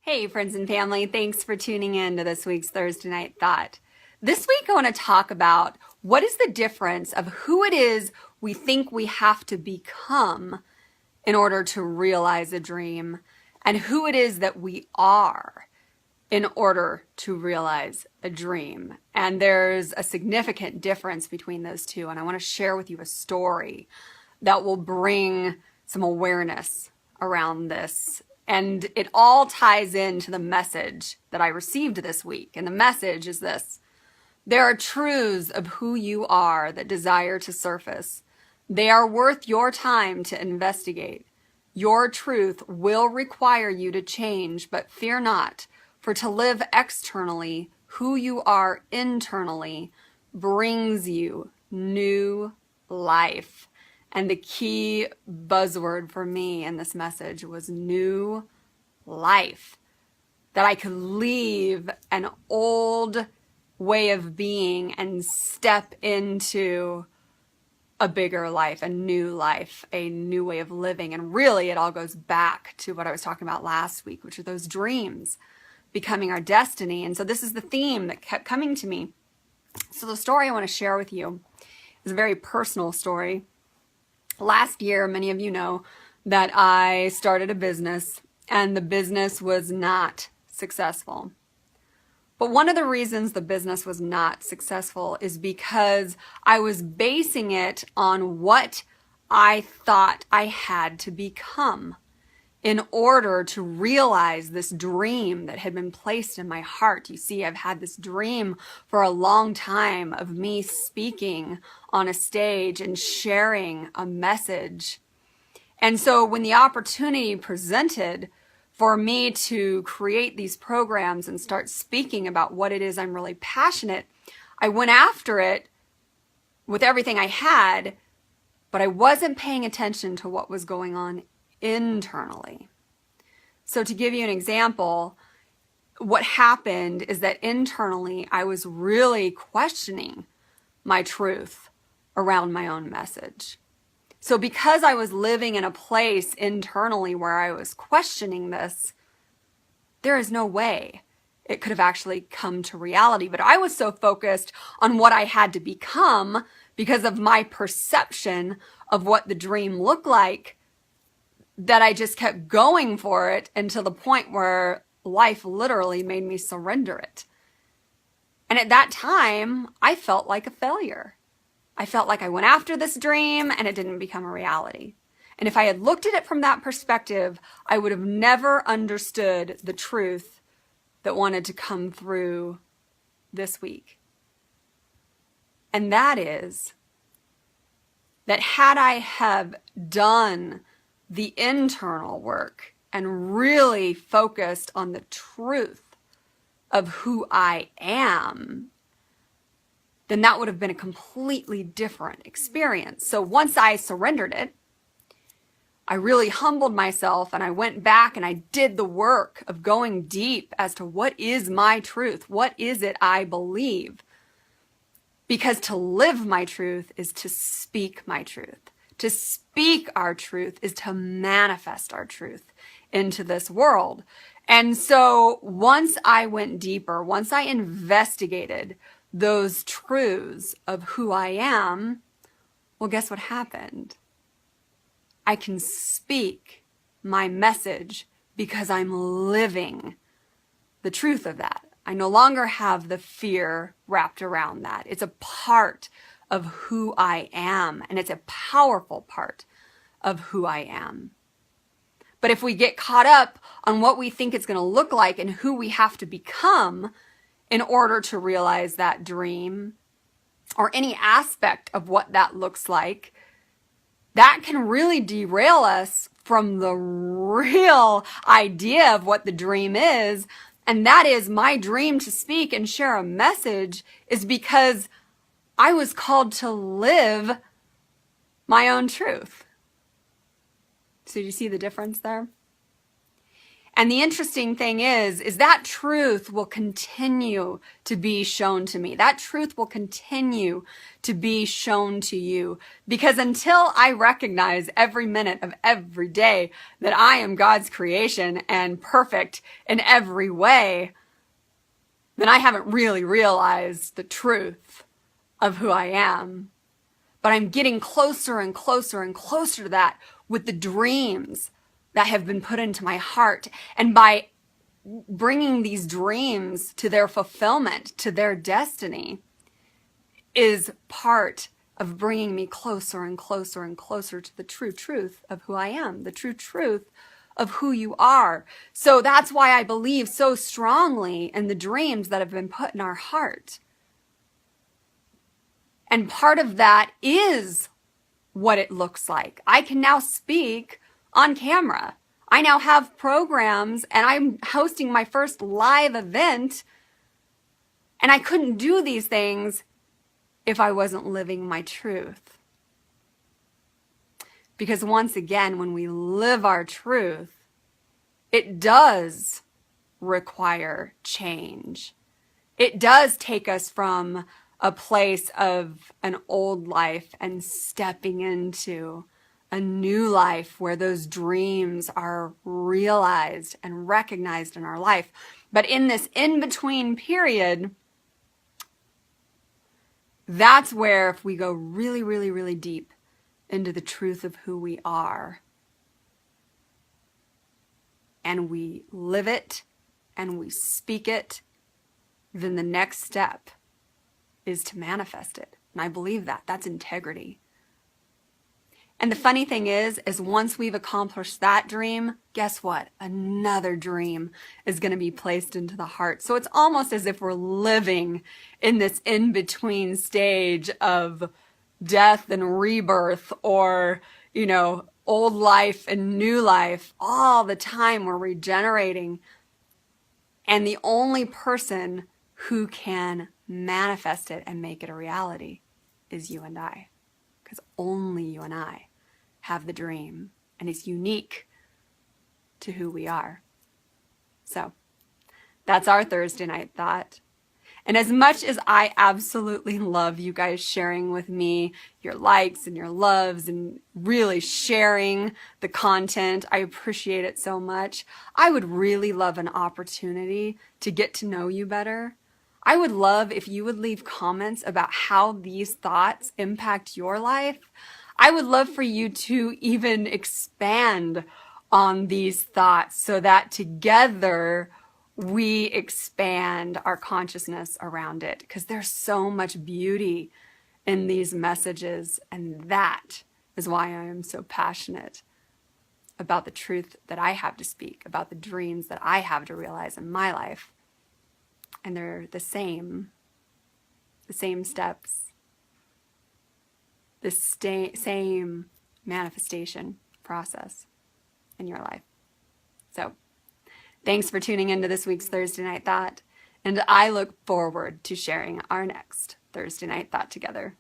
Hey, friends and family, thanks for tuning in to this week's Thursday Night Thought. This week, I want to talk about what is the difference of who it is we think we have to become in order to realize a dream and who it is that we are in order to realize a dream. And there's a significant difference between those two. And I want to share with you a story that will bring some awareness around this. And it all ties into the message that I received this week. And the message is this: there are truths of who you are that desire to surface. They are worth your time to investigate. Your truth will require you to change, but fear not, for to live externally who you are internally brings you new life. And the key buzzword for me in this message was new life. That I could leave an old way of being and step into a bigger life, a new way of living. And really, it all goes back to what I was talking about last week, which are those dreams becoming our destiny. And so this is the theme that kept coming to me. So the story I want to share with you is a very personal story. Last year, many of you know that I started a business and the business was not successful. But one of the reasons the business was not successful is because I was basing it on what I thought I had to become in order to realize this dream that had been placed in my heart. You see, I've had this dream for a long time of me speaking on a stage and sharing a message. And so when the opportunity presented for me to create these programs and start speaking about what it is I'm really passionate, I went after it with everything I had, but I wasn't paying attention to what was going on internally. So to give you an example, what happened is that internally I was really questioning my truth around my own message. So because I was living in a place internally where I was questioning this, there is no way it could have actually come to reality. But I was so focused on what I had to become because of my perception of what the dream looked like that I just kept going for it until the point where life literally made me surrender it. And at that time, I felt like a failure. I felt like I went after this dream and it didn't become a reality. And if I had looked at it from that perspective, I would have never understood the truth that wanted to come through this week. And that is that had I have done the internal work and really focused on the truth of who I am, then that would have been a completely different experience. So once I surrendered it, I really humbled myself and I went back and I did the work of going deep as to what is my truth? What is it I believe? Because to live my truth is to speak my truth. To speak our truth is to manifest our truth into this world. And so once I went deeper, once I investigated those truths of who I am, well, guess what happened? I can speak my message because I'm living the truth of that. I no longer have the fear wrapped around that. It's a part of who I am, and it's a powerful part of who I am. But if we get caught up on what we think it's going to look like and who we have to become in order to realize that dream, or any aspect of what that looks like, that can really derail us from the real idea of what the dream is. And that is, my dream to speak and share a message is because I was called to live my own truth. So do you see the difference there? And the interesting thing is that truth will continue to be shown to me. That truth will continue to be shown to you. Because until I recognize every minute of every day that I am God's creation and perfect in every way, then I haven't really realized the truth of who I am. But I'm getting closer and closer and closer to that with the dreams that have been put into my heart. And by bringing these dreams to their fulfillment, to their destiny, is part of bringing me closer and closer and closer to the true truth of who I am, the true truth of who you are. So that's why I believe so strongly in the dreams that have been put in our heart. And part of that is what it looks like. I can now speak on camera. I now have programs and I'm hosting my first live event. And I couldn't do these things if I wasn't living my truth. Because once again, when we live our truth, it does require change. It does take us from a place of an old life and stepping into a new life where those dreams are realized and recognized in our life. But in this in-between period, that's where if we go really, really, really deep into the truth of who we are, and we live it, and we speak it, then the next step is to manifest it. And I believe that. That's integrity. And the funny thing is once we've accomplished that dream, guess what? Another dream is going to be placed into the heart. So it's almost as if we're living in this in-between stage of death and rebirth, or, old life and new life. All the time we're regenerating. And the only person who can manifest it and make it a reality is you and I. Because only you and I have the dream, and it's unique to who we are. So that's our Thursday night thought. And as much as I absolutely love you guys sharing with me your likes and your loves and really sharing the content, I appreciate it so much. I would really love an opportunity to get to know you better. I would love if you would leave comments about how these thoughts impact your life. I would love for you to even expand on these thoughts so that together we expand our consciousness around it, because there's so much beauty in these messages. And that is why I am so passionate about the truth that I have to speak, about the dreams that I have to realize in my life. And they're the same steps, the same manifestation process in your life. So thanks for tuning into this week's Thursday Night Thought, and I look forward to sharing our next Thursday Night Thought together.